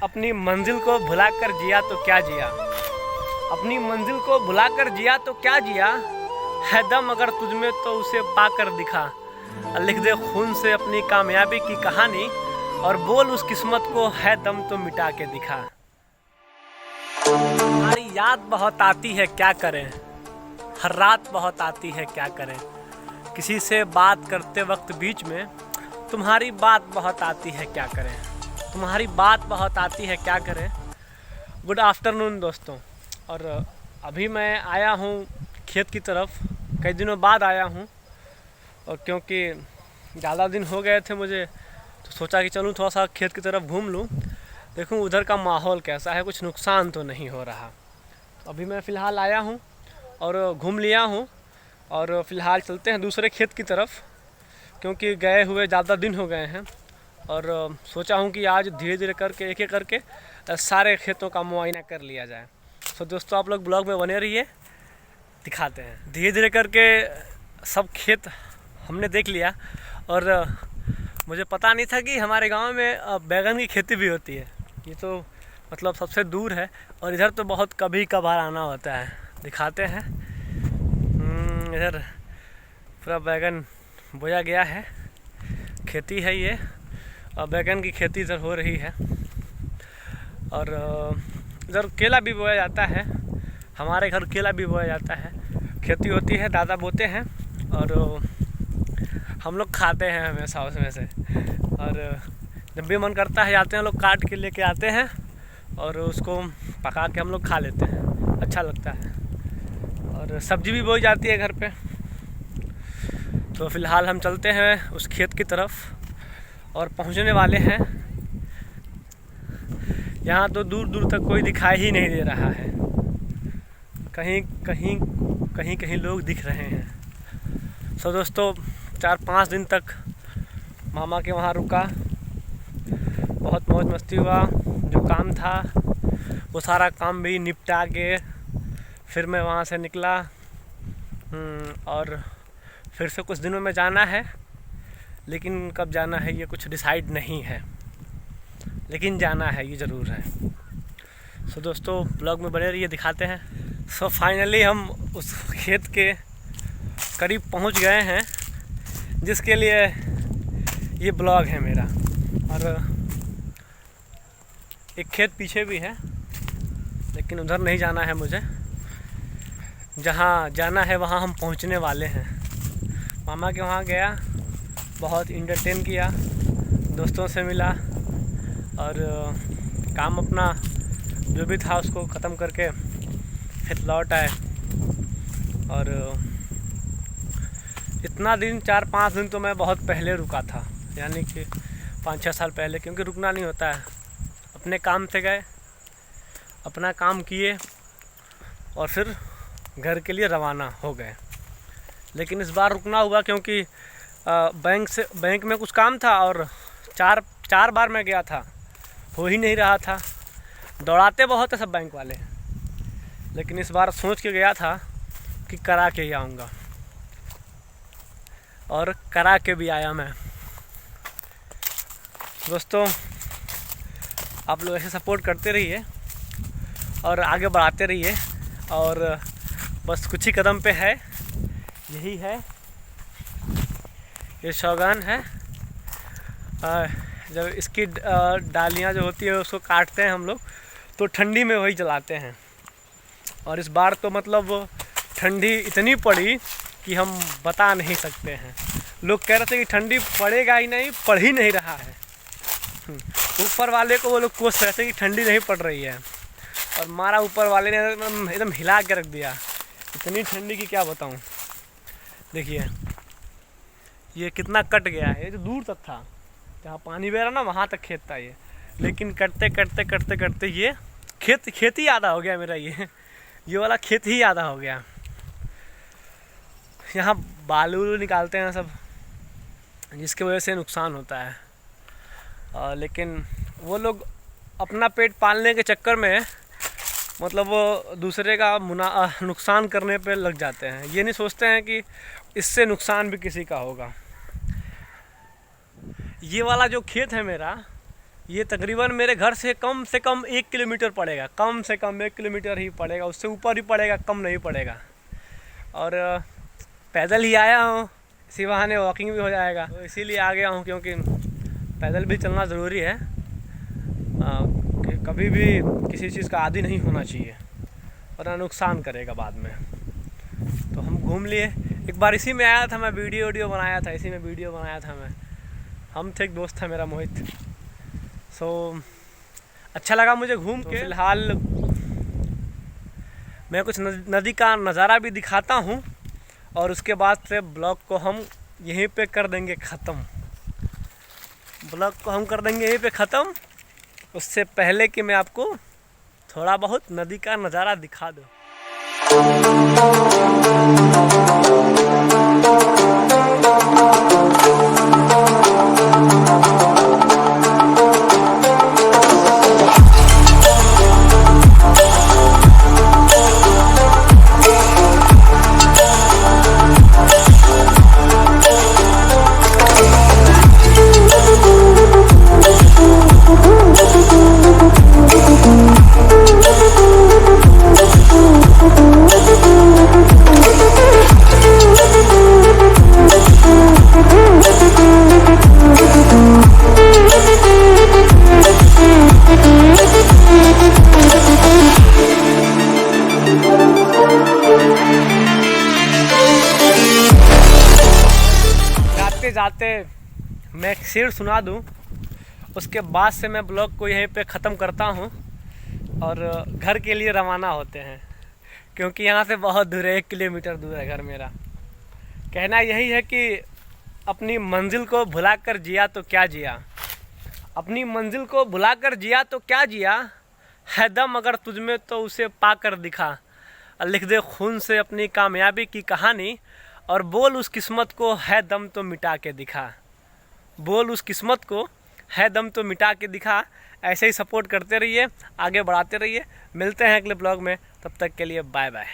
अपनी मंजिल को भुलाकर जिया तो क्या जिया, अपनी मंजिल को भुलाकर जिया तो क्या जिया, है दम अगर तुझमें तो उसे पाकर दिखा। लिख दे खून से अपनी कामयाबी की कहानी और बोल उस किस्मत को है दम तो मिटा के दिखा। तुम्हारी याद बहुत आती है क्या करें, हर रात बहुत आती है क्या करें, किसी से बात करते वक्त बीच में तुम्हारी बात बहुत आती है क्या करें, तुम्हारी बात बहुत आती है क्या करें। गुड आफ्टरनून दोस्तों, और अभी मैं आया हूँ खेत की तरफ, कई दिनों बाद आया हूँ। और क्योंकि ज़्यादा दिन हो गए थे मुझे, तो सोचा कि चलूँ थोड़ा सा खेत की तरफ घूम लूँ, देखूँ उधर का माहौल कैसा है, कुछ नुकसान तो नहीं हो रहा। अभी मैं फ़िलहाल आया हूँ और घूम लिया हूँ, और फ़िलहाल चलते हैं दूसरे खेत की तरफ, क्योंकि गए हुए ज़्यादा दिन हो गए हैं। और सोचा हूँ कि आज धीरे धीरे करके एक एक करके सारे खेतों का मुआयना कर लिया जाए। तो दोस्तों आप लोग ब्लॉग में बने रहिए, दिखाते हैं धीरे धीरे करके सब खेत हमने देख लिया। और मुझे पता नहीं था कि हमारे गांव में बैगन की खेती भी होती है। ये तो मतलब सबसे दूर है, और इधर तो बहुत कभी कभार आना होता है। दिखाते हैं, इधर पूरा बैगन बोया गया है, खेती है ये, और बैगन की खेती इधर हो रही है। और इधर केला भी बोया जाता है, हमारे घर केला भी बोया जाता है, खेती होती है, दादा बोते हैं और हम लोग खाते हैं हमेशा उसमें से। और जब भी मन करता है जाते हैं लोग, काट के लेके आते हैं और उसको पका के हम लोग खा लेते हैं, अच्छा लगता है। और सब्जी भी बोई जाती है घर पे। तो फ़िलहाल हम चलते हैं उस खेत की तरफ और पहुंचने वाले हैं। यहाँ तो दूर दूर तक कोई दिखाई ही नहीं दे रहा है, कहीं कहीं कहीं कहीं लोग दिख रहे हैं। सो दोस्तों 4-5 दिन तक मामा के वहाँ रुका, बहुत मौज मस्ती हुआ, जो काम था वो सारा काम भी निपटा के फिर मैं वहाँ से निकला। और फिर से कुछ दिनों में जाना है, लेकिन कब जाना है ये कुछ डिसाइड नहीं है, लेकिन जाना है ये ज़रूर है। सो दोस्तों ब्लॉग में बने रहिए, दिखाते हैं। सो फाइनली हम उस खेत के करीब पहुंच गए हैं जिसके लिए ये ब्लॉग है मेरा। और एक खेत पीछे भी है, लेकिन उधर नहीं जाना है मुझे, जहाँ जाना है वहाँ हम पहुँचने वाले हैं। मामा के वहाँ गया, बहुत इंटरटेन किया, दोस्तों से मिला और काम अपना जो भी था उसको ख़त्म करके फिर लौट आए। और इतना दिन 4-5 दिन तो मैं बहुत पहले रुका था, यानी कि 5-6 साल पहले, क्योंकि रुकना नहीं होता है। अपने काम से गए, अपना काम किए और फिर घर के लिए रवाना हो गए। लेकिन इस बार रुकना हुआ क्योंकि बैंक में कुछ काम था, और चार बार मैं गया था, हो ही नहीं रहा था। दौड़ाते बहुत है सब बैंक वाले, लेकिन इस बार सोच के गया था कि करा के ही आऊँगा, और करा के भी आया मैं। दोस्तों आप लोग ऐसे सपोर्ट करते रहिए और आगे बढ़ाते रहिए। और बस कुछ ही कदम पे है, यही है, ये शौगान है। जब इसकी डालियाँ जो होती है उसको काटते हैं हम लोग, तो ठंडी में वही जलाते हैं। और इस बार तो मतलब ठंडी इतनी पड़ी कि हम बता नहीं सकते हैं। लोग कह रहे थे कि ठंडी पड़ेगा ही नहीं, पड़ ही नहीं रहा है। ऊपर वाले को वो लोग कोस रहे थे कि ठंडी नहीं पड़ रही है, और मारा ऊपर वाले ने एकदम हिला के रख दिया। इतनी ठंडी की क्या बताऊं। देखिए ये कितना कट गया है, ये जो दूर तक था, जहाँ पानी बह रहा ना वहाँ तक खेत था ये, लेकिन कटते कटते कटते कटते ये खेत ही आधा हो गया मेरा। ये वाला खेत ही आधा हो गया। यहाँ बालू निकालते हैं सब, जिसकी वजह से नुकसान होता है। लेकिन वो लोग अपना पेट पालने के चक्कर में मतलब वो दूसरे का नुकसान करने पे लग जाते हैं। ये नहीं सोचते हैं कि इससे नुकसान भी किसी का होगा। ये वाला जो खेत है मेरा, ये तकरीबन मेरे घर से कम 1 किलोमीटर पड़ेगा, कम से कम 1 किलोमीटर ही पड़ेगा, उससे ऊपर ही पड़ेगा, कम नहीं पड़ेगा। और पैदल ही आया हूँ, इसी बहाने वॉकिंग भी हो जाएगा, तो इसीलिए आ गया हूँ, क्योंकि पैदल भी चलना ज़रूरी है। कि कभी भी किसी चीज़ का आदी नहीं होना चाहिए वरना नुकसान करेगा बाद में। तो हम घूम लिए, एक बार इसी में आया था मैं, वीडियो बनाया था, इसी में वीडियो बनाया था मैं। हम थे, एक दोस्त था मेरा मोहित। सो अच्छा लगा मुझे घूम के। फिलहाल मैं कुछ नदी का नज़ारा भी दिखाता हूँ और उसके बाद से ब्लॉग को हम यहीं पे कर देंगे ख़त्म। ख़त्म उससे पहले कि मैं आपको थोड़ा बहुत नदी का नज़ारा दिखा दूँ। जाते मैं एक शेर सुना दूं, उसके बाद से मैं ब्लॉग को यहीं पे ख़त्म करता हूं और घर के लिए रवाना होते हैं, क्योंकि यहाँ से बहुत दूर है, 1 किलोमीटर दूर है घर मेरा। कहना यही है कि अपनी मंजिल को भुलाकर जिया तो क्या जिया, अपनी मंजिल को भुलाकर जिया तो क्या जिया, है दम अगर तुझमें तो उसे पाकर दिखा, लिख दे खून से अपनी कामयाबी की कहानी, और बोल उस किस्मत को है दम तो मिटा के दिखा, बोल उस किस्मत को है दम तो मिटा के दिखा। ऐसे ही सपोर्ट करते रहिए, आगे बढ़ाते रहिए। मिलते हैं अगले ब्लॉग में, तब तक के लिए बाय बाय।